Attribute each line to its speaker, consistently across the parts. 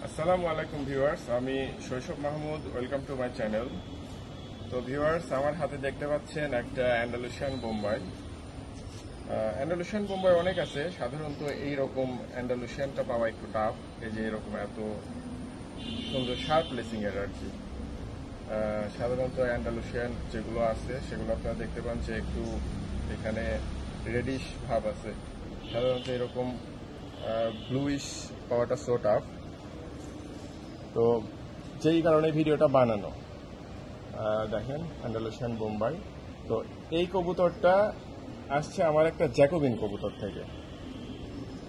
Speaker 1: আসসালামু আলাইকুম ভিউয়ার্স, আমি শৈশব Mahmud. Welcome to my channel. তো ভিউয়ার্স, আমার হাতে দেখতে পাচ্ছেন একটা অ্যান্ডালুসিয়ান বোম্বাই। অ্যান্ডালুসিয়ান বোম্বাই অনেক আছে, সাধারণত এইরকম অ্যান্ডালুসিয়ানটা পাওয়া একটু টাফ। এই যে এরকম এত সুন্দর শার্প লেসিং এর আর কি। সাধারণত অ্যান্ডালুসিয়ান যেগুলো আছে সেগুলো আপনারা দেখতে পান যে একটু এখানে রেডিশ ভাব আছে। সাধারণত এরকম ব্লুইশ পাওয়াটা সো টাফ। তো যেই কারণে ভিডিওটা বানানো। দেখেন অ্যান্ডালুসিয়ান বোম্বাই। তো এই কবুতরটা আসছে আমার একটা জ্যাকোবিন কবুতর থেকে।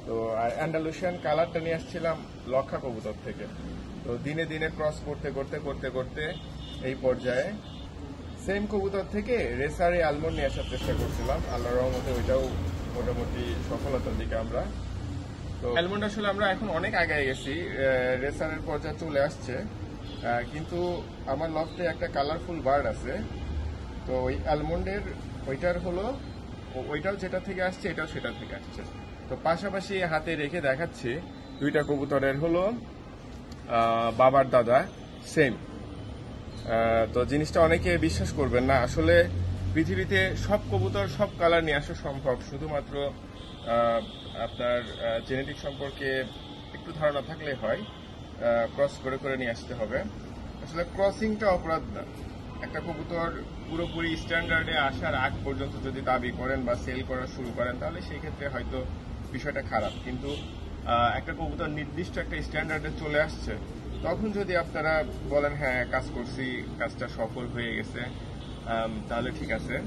Speaker 1: তো আর অ্যান্ডালুসিয়ান কালারটা নিয়ে আসছিলাম লক্ষা কবুতর থেকে। তো দিনে দিনে ক্রস করতে করতে করতে করতে এই পর্যায়ে সেম কবুতর থেকে রেসারে আলমন্ড নিয়ে আসার চেষ্টা করছিলাম। আল্লাহর রহমতে ওইটাও মোটামুটি সফলতার দিকে আমরা। তো অ্যালমন্ড আসলে আমরা এখন অনেক আগে গেছি, রেসারের পর্যায়ে চলে আসছে। কিন্তু আমার লফটে একটা কালারফুল বার্ড আছে। তো ওই অ্যালমন্ডের ওইটাও যেটা থেকে আসছে, এটাও সেটা থেকে আসছে। তো পাশাপাশি হাতে রেখে দেখাচ্ছি দুইটা কবুতরের হলো বাবার দাদা সেম। তো জিনিসটা অনেকে বিশ্বাস করবেন না, আসলে পৃথিবীতে সব কবুতর সব কালার নিয়ে আসা সম্ভব, শুধুমাত্র আপনার জেনেটিক সম্পর্কে একটু ধারণা থাকলে হয়। ক্রস করে করে নিয়ে আসতে হবে। আসলে ক্রসিংটা অপরাধ না। একটা কবুতর পুরোপুরি স্ট্যান্ডার্ডে আসার আগ পর্যন্ত যদি দাবি করেন বা সেল করা শুরু করেন, তাহলে সেই ক্ষেত্রে হয়তো বিষয়টা খারাপ। কিন্তু একটা কবুতর নির্দিষ্ট একটা স্ট্যান্ডার্ডে চলে আসছে, তখন যদি আপনারা বলেন হ্যাঁ কাজ করছি, কাজটা সফল হয়ে গেছে, তাহলে ঠিক আছে।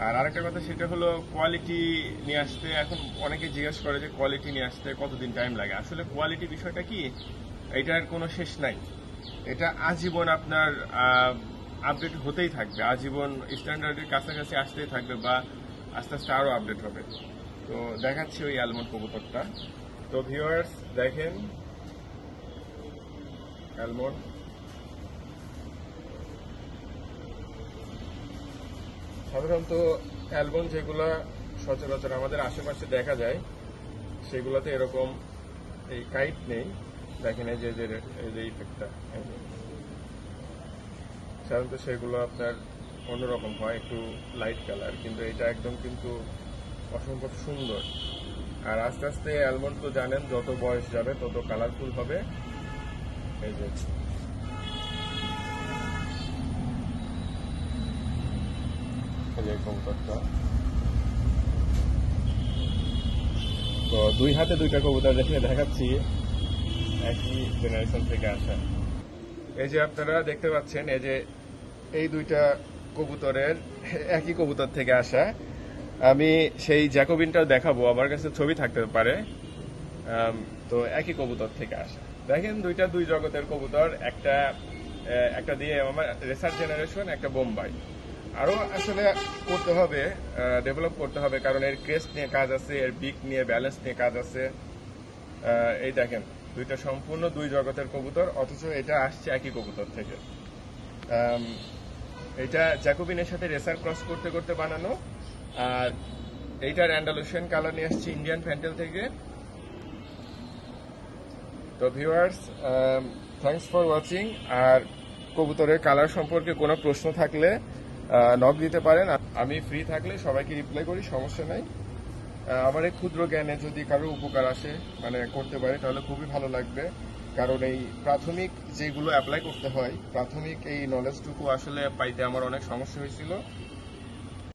Speaker 1: আর আরেকটা কথা, সেটা হলো কোয়ালিটি নিয়ে আসতে। এখন অনেকে জিজ্ঞেস করে যে কোয়ালিটি নিয়ে আসতে কতদিন টাইম লাগে। আসলে কোয়ালিটি বিষয়টা কি, এটার কোনো শেষ নাই। এটা আজীবন আপনার আপডেট হতেই থাকবে, আজীবন স্ট্যান্ডার্ডের কাছাকাছি আসতেই থাকবে, বা আস্তে আস্তে আরো আপডেট হবে। তো দেখাচ্ছি ওই অ্যালমন্ড কবুতরটা। তো ভিউয়ার্স দেখেন অ্যালমন্ড। সাধারণত অ্যালমন্ড যেগুলা সচরাচর আমাদের আশেপাশে দেখা যায়, সেগুলোতে এরকম এই কাইট নেই। দেখেন এই যে ইফেক্টটা, সাধারণত সেগুলো আপনার অন্যরকম হয়, একটু লাইট কালার, কিন্তু এটা একদম কিন্তু অসম্ভব সুন্দর। আর আস্তে আস্তে অ্যালমন্ড তো জানেন, যত বয়স যাবে তত কালারফুল হবে। এই যে কবুতরটা, তো দুই হাতে দুইটা কবুতর দেখে দেখাচ্ছি একই জেনারেশন থেকে আসা। এই যে আপনারা দেখতে পাচ্ছেন, এই যে এই দুইটা কবুতরের একই কবুতর থেকে আসা। আমি সেই জ্যাকোবিনটাও দেখাবো, আমার কাছে ছবি থাকতে পারে। তো একই কবুতর থেকে আসা। দেখেন দুইটা দুই জগতের কবুতর, একটা দিয়ে আমার রেসার জেনারেশন, একটা বোম্বাই। আরো আসলে করতে হবে, ডেভেলপ করতে হবে, কারণ এর ক্রেস্ট নিয়ে কাজ আছে, এর বিক নিয়ে ব্যালেন্স নিয়ে কাজ আছে। এই দেখেন দুইটা সম্পূর্ণ দুই জগতের কবুতর, অথচ এটা আসছে একই কবুতর থেকে। এটা জ্যাকোবিনের সাথে রেসার ক্রস করতে করতে বানানো। আর এইটার অ্যান্ডালুসিয়ান কালার নিয়ে আসছে ইন্ডিয়ান ফ্যান্টেল থেকে। তো ভিউয়ার্স, থ্যাংকস ফর ওয়াচিং। আর কবুতরের কালার সম্পর্কে কোনো প্রশ্ন থাকলে নক দিতে পারেন, আমি ফ্রি থাকলে সবাইকে রিপ্লাই করি, সমস্যা নাই। আমার এই ক্ষুদ্র জ্ঞানে যদি কারো উপকার আসে, মানে করতে পারে, তাহলে খুবই ভালো লাগবে। কারণ এই প্রাথমিক যেগুলো অ্যাপ্লাই করতে হয়, প্রাথমিক এই নলেজটুকু আসলে পাইতে আমার অনেক সমস্যা হয়েছিল।